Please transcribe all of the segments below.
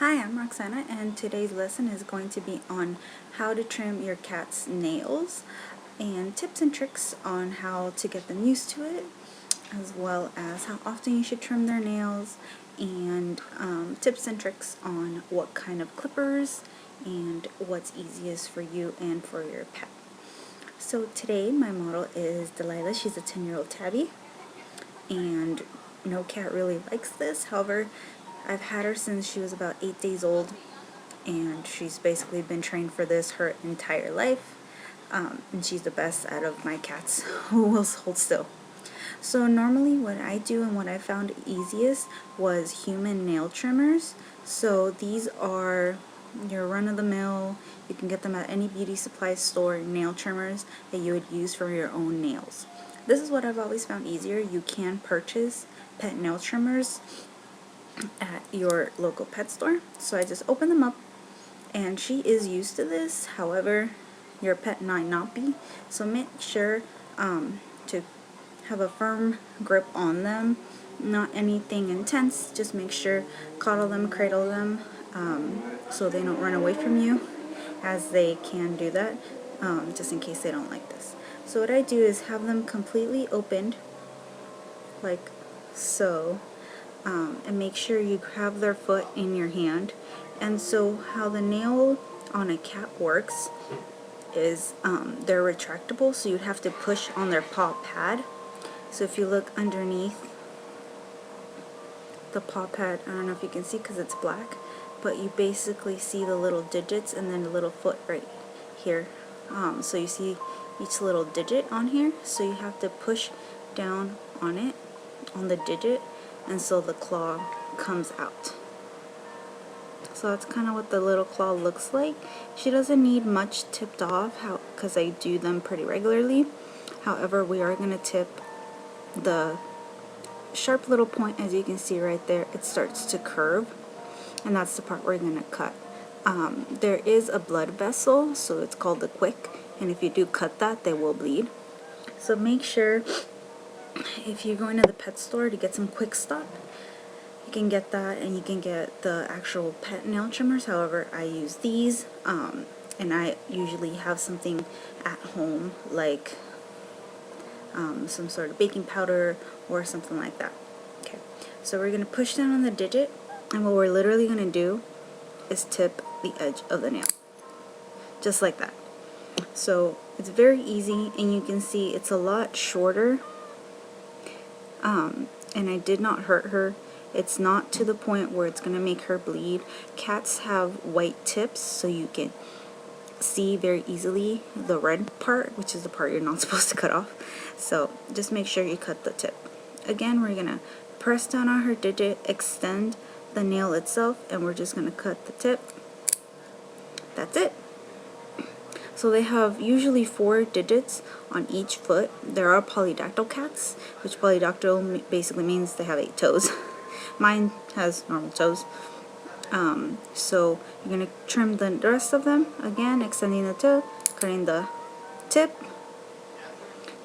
Hi, I'm Roxana, and today's lesson is going to be on how to trim your cat's nails and tips and tricks on how to get them used to it, as well as how often you should trim their nails, and tips and tricks on what kind of clippers and what's easiest for you and for your pet. So today my model is Delilah. She's a 10-year-old tabby, and no cat really likes this. However, I've had her since she was about 8 days old, and she's basically been trained for this her entire life, and she's the best out of my cats who will hold still. So normally what I do and what I found easiest was human nail trimmers. So these are your run-of-the-mill, you can get them at any beauty supply store, nail trimmers that you would use for your own nails. This is what I've always found easier. You can purchase pet nail trimmers at your local pet store. So I just open them up, and she is used to this. However, your pet might not be, so make sure to have a firm grip on them, not anything intense. Just make sure, coddle them, cradle them, so they don't run away from you, as they can do that, just in case they don't like this. So what I do is have them completely opened like so, and make sure you have their foot in your hand. And so how the nail on a cat works is they're retractable, so you'd have to push on their paw pad. So if you look underneath the paw pad, I don't know if you can see because it's black, but you basically see the little digits and then the little foot right here. So you see each little digit on here, so you have to push down on it, on the digit, and so the claw comes out. So that's kind of what the little claw looks like. She doesn't need much tipped off, because I do them pretty regularly. However, we are going to tip the sharp little point. As you can see right there, it starts to curve, and that's the part we're going to cut. There is a blood vessel, so it's called the quick, and if you do cut that, they will bleed. So make sure, if you're going to the pet store to get some quick stop, you can get that, and you can get the actual pet nail trimmers. However, I use these, and I usually have something at home, like some sort of baking powder or something like that. Okay, so we're going to push down on the digit, and what we're literally going to do is tip the edge of the nail, just like that. So it's very easy, and you can see it's a lot shorter, and I did not hurt her. It's not to the point where it's going to make her bleed. Cats have white tips, so you can see very easily the red part, which is the part you're not supposed to cut off. So just make sure you cut the tip. Again, we're going to press down on her digit, extend the nail itself, and we're just going to cut the tip. That's it. So they have usually 4 digits on each foot. There are polydactyl cats, which polydactyl basically means they have 8 toes. Mine has normal toes. So you're going to trim the rest of them. Again, extending the toe, cutting the tip.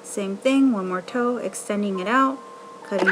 Same thing, one more toe, extending it out, cutting